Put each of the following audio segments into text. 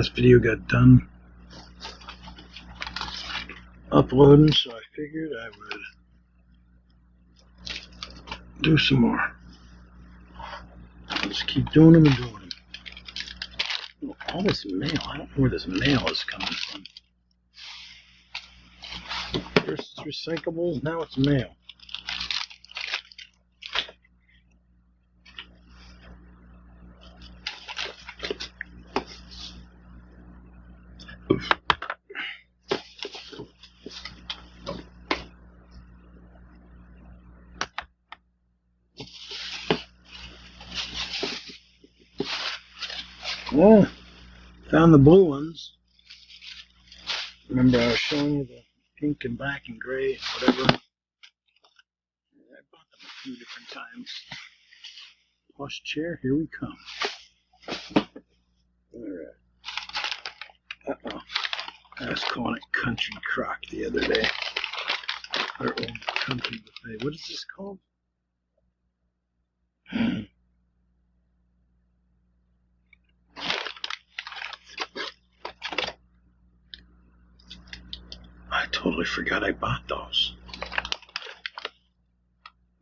last video got done uploading, so I figured I would do some more. Just keep doing them and doing them. Oh, all this mail, I don't know where this mail is coming from. First it's recyclables, now it's mail. Well, found the blue ones. Remember I was showing you the pink and black and gray, whatever. I bought them a few different times. Plush chair, here we come. Alright. Uh-oh. I was calling it Country Crock the other day. Or Old Country Buffet. What is this called? I totally forgot I bought those.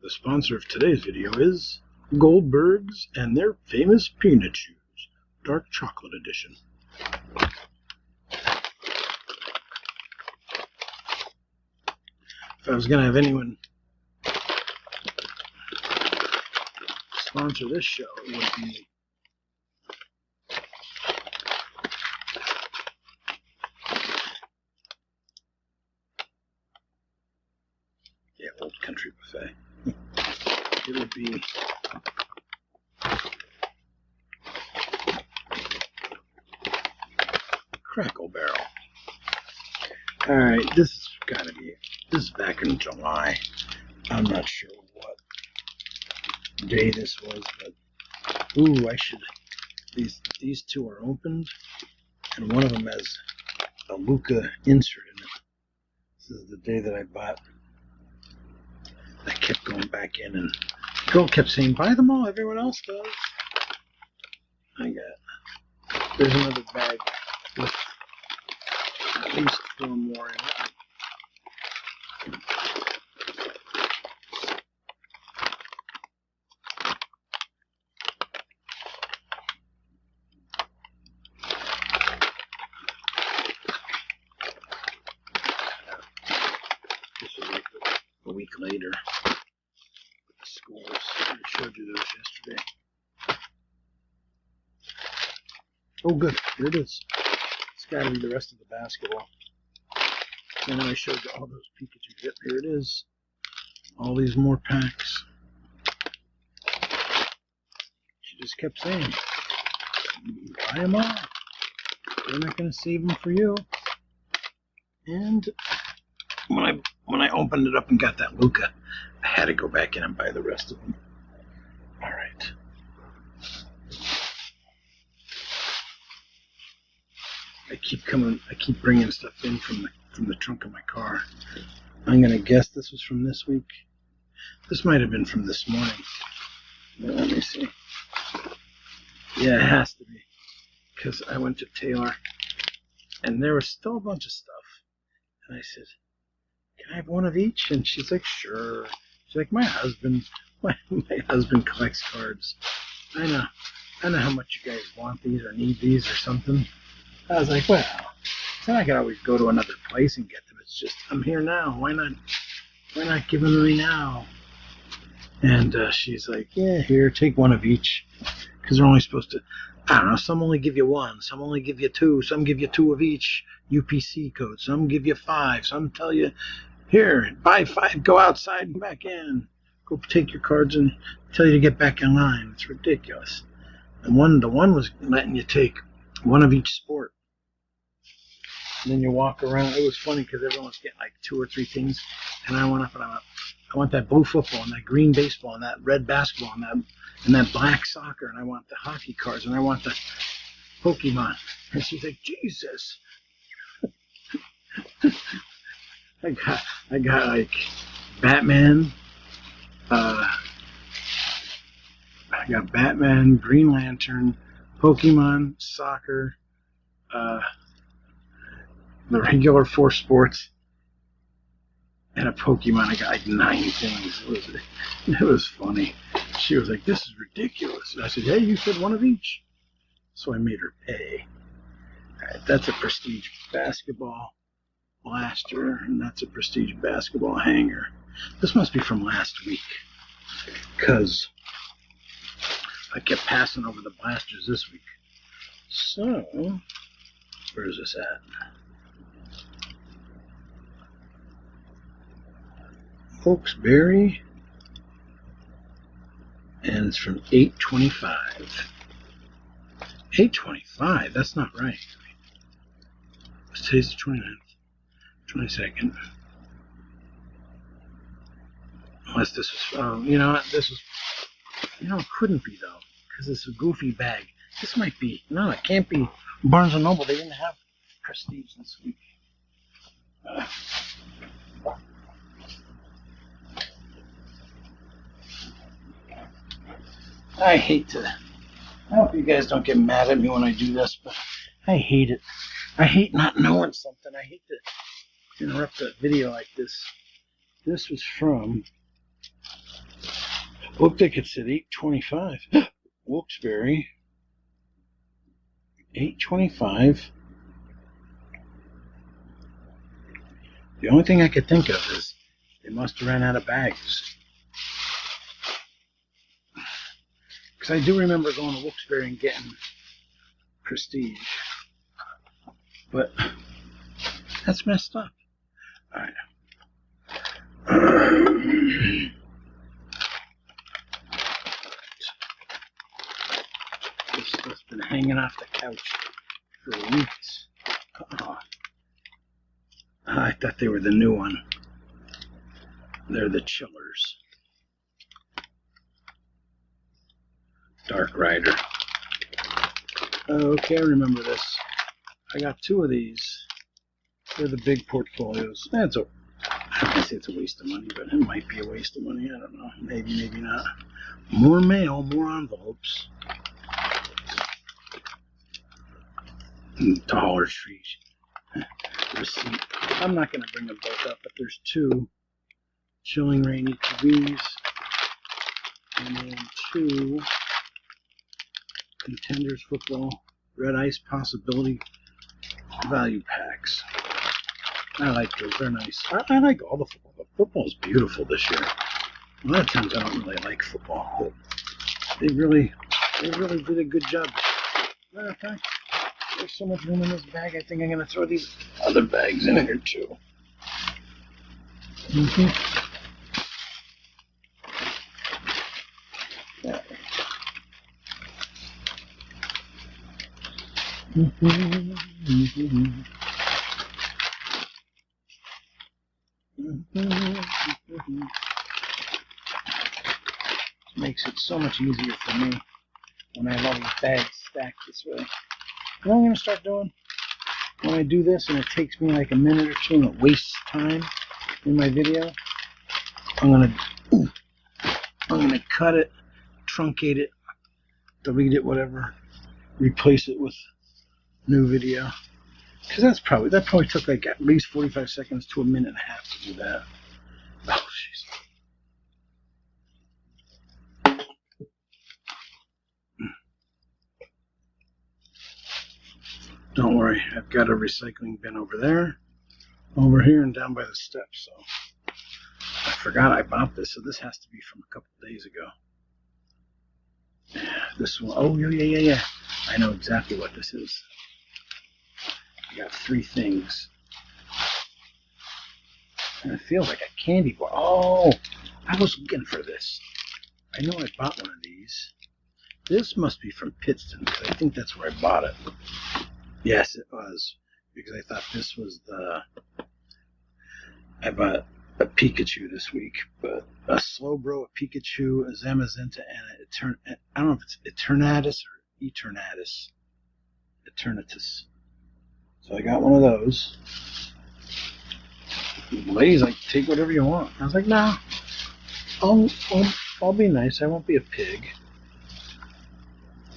The sponsor of today's video is Goldberg's and their famous peanut shoes, dark chocolate edition. If I was going to have anyone sponsor this show, it would be Old Country Buffet. It would be Crackle Barrel. Alright, this is gotta be it. This is back in July. I'm not sure what day this was, but ooh, I should. These two are opened, and one of them has a Luca insert in it. This is the day that I bought. I kept going back in, and the girl kept saying, "Buy them all. Everyone else does." There's another bag with at least 4 more in it. This was like a week later. The schools. I showed you those yesterday. Oh, good. Here it is. It's got to be the rest of the basketball. And I showed you all those Pikachu. Yep, here it is. All these more packs. She just kept saying, buy them all. They're not going to save them for you. And when I opened it up and got that Luca, I had to go back in and buy the rest of them. All right. I keep bringing stuff in from the trunk of my car. I'm gonna guess this was from this week. This might have been from this morning. Let me see. Yeah, it has to be, because I went to Taylor, and there was still a bunch of stuff. And I said, "Can I have one of each?" And she's like, "Sure." She's like, my husband collects cards. I know how much you guys want these or need these or something. I was like, well, it's not like I always go to another place and get them. It's just, I'm here now. Why not give them to me now? And she's like, yeah, here, take one of each. Because they're only supposed to, I don't know, some only give you one, some only give you 2, some give you 2 of each UPC code, some give you 5, some tell you, here, buy 5, go outside and back in. Go take your cards and tell you to get back in line. It's ridiculous. And the one was letting you take one of each sport. And then you walk around. It was funny because everyone was getting like 2 or 3 things. And I went up and I want that blue football and that green baseball and that red basketball and that black soccer. And I want the hockey cards and I want the Pokemon. And she's like, Jesus. I got like Batman. I got Batman, Green Lantern, Pokemon, soccer, the regular 4 sports, and a Pokemon. I got like 9 things. It was funny. She was like, "This is ridiculous." And I said, "Hey, you said one of each." So I made her pay. All right, that's a Prestige basketball blaster, and that's a Prestige basketball hanger. This must be from last week, because I kept passing over the blasters this week. So, where is this at? Wilkes-Barre, and it's from 8/25. 8/25? That's not right. Today's the 29th, 22nd. Unless this was, you know what, this was, it couldn't be though, because it's a goofy bag. This might be, no, it can't be Barnes & Noble. They didn't have Prestige this week. I hate to, I hope you guys don't get mad at me when I do this, but I hate it. I hate not knowing something. I hate to interrupt a video like this. This was from, looked like it said 8/25. Wilkes-Barre. 8/25. The only thing I could think of is they must have ran out of bags. Because I do remember going to Wilkes-Barre and getting Prestige. But that's messed up. Alright. This stuff's been hanging off the couch for weeks. Oh. I thought they were the new one. They're the chillers. Dark Rider. Okay, I remember this. I got 2 of these. They're the big portfolios. I don't want to say it's a waste of money, but it might be a waste of money. I don't know. Maybe, maybe not. More mail, more envelopes. Dollar Tree receipt. I'm not going to bring them both up, but there's 2 Chilling Reign ETBs, and then 2 Contenders Football Red Ice Possibility value packs. I like those. They're nice. I like all the football, but football is beautiful this year. A lot of times I don't really like football, but they really did a good job. Matter of fact, there's so much room in this bag, I think I'm going to throw these other bags in here too. Makes it so much easier for me when I have all these bags stacked this way. You know what I'm going to start doing? When I do this and it takes me like a minute or 2 and it wastes time in my video, I'm going to cut it, truncate it, delete it, whatever, replace it with new video. Because that probably took like at least 45 seconds to a minute and a half to do that. Oh, jeez. Don't worry, I've got a recycling bin over there, over here, and down by the steps. So I forgot I bought this, so this has to be from a couple days ago. Yeah, this one. Oh, yeah. I know exactly what this is. I got 3 things. And it feels like a candy bar. Oh, I was looking for this. I know I bought one of these. This must be from Pittston, because I think that's where I bought it. Yes, it was, because I thought this was I bought a Pikachu this week, but a Slowbro, a Pikachu, a Zamazenta, and I don't know if it's Eternatus or Eternatus. Eternatus. So I got one of those. The lady's like, take whatever you want. I was like, nah, I'll be nice. I won't be a pig.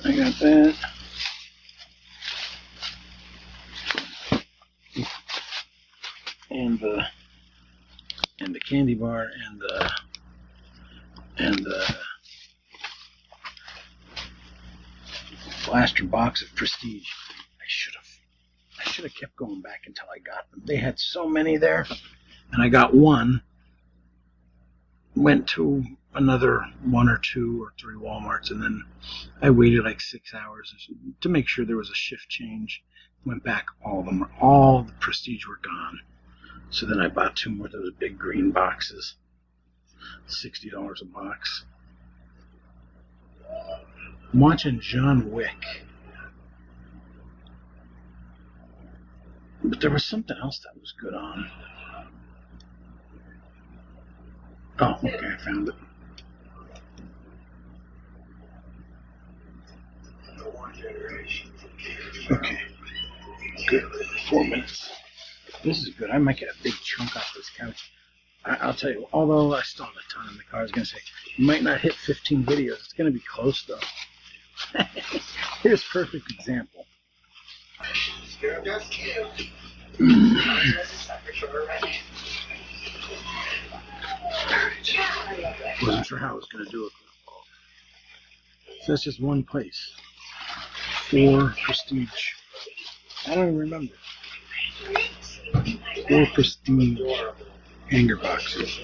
I got that. and the candy bar and the blaster box of Prestige. I should have kept going back until I got them. They had so many there, and I got one. Went to another 1 or 2 or 3 Walmarts, and then I waited like 6 hours to make sure there was a shift change. Went back, all the Prestige were gone. So then I bought 2 more of those big green boxes, $60 a box. I'm watching John Wick, but there was something else that was good on. Oh, okay, I found it. Okay, good. 4 minutes. This is good. I might get a big chunk off this couch. I'll tell you, although I still have a ton in the car, I was going to say, you might not hit 15 videos. It's going to be close, though. Here's a perfect example. Wasn't sure how I was going to do it. So that's just one place. 4 Prestige. I don't even remember. 4 Prestige hanger boxes.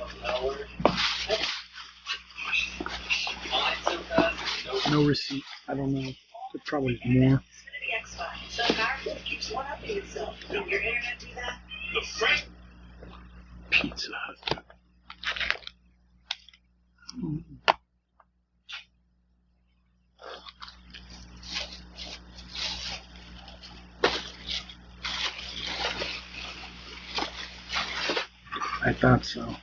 No receipt. I don't know. Could probably more. Pizza Hut. I thought so.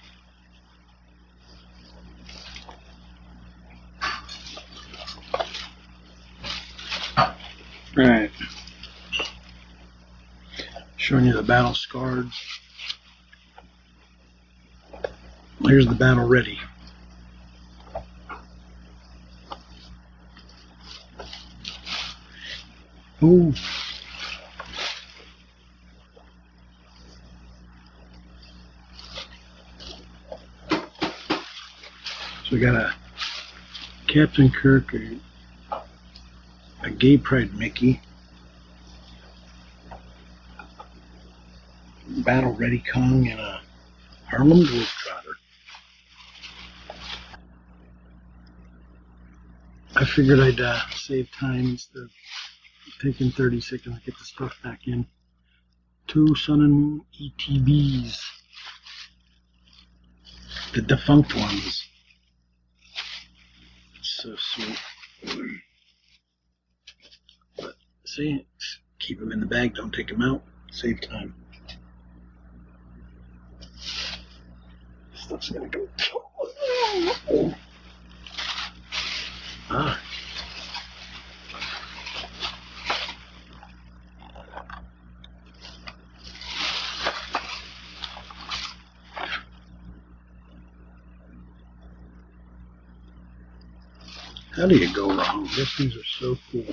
Alright. Showing you the battle scarred. Here's the battle ready. Ooh. So we got a Captain Kirk, a Gay Pride Mickey, Battle Ready Kong, and a Harlem Globetrotter. I figured I'd save time instead of taking 30 seconds to get the stuff back in. 2 Sun and Moon ETBs. The defunct ones. So sweet. But see, keep them in the bag, don't take them out. Save time. Stuff's gonna go. Ah. How do you go wrong? These things are so cool.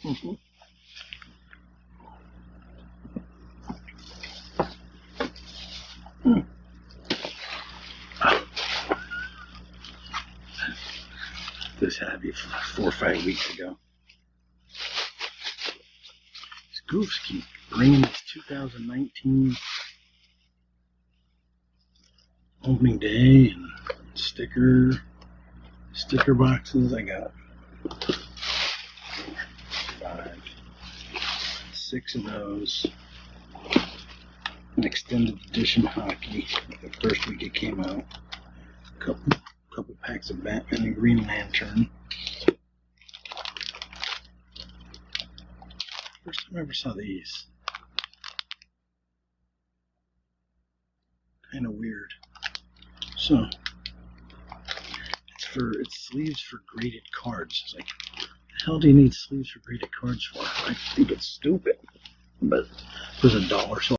Mm-hmm. This had to be 4 or 5 weeks ago. These goofs keep bringing this 2019 opening day and sticker boxes. I got 5, 6 of those. An extended edition hockey. The first week it came out. A couple packs of Batman and Green Lantern. First time I ever saw these. Kind of weird. So it's sleeves for graded cards. It's like, the hell do you need sleeves for graded cards for? I think it's stupid. But it was $1, so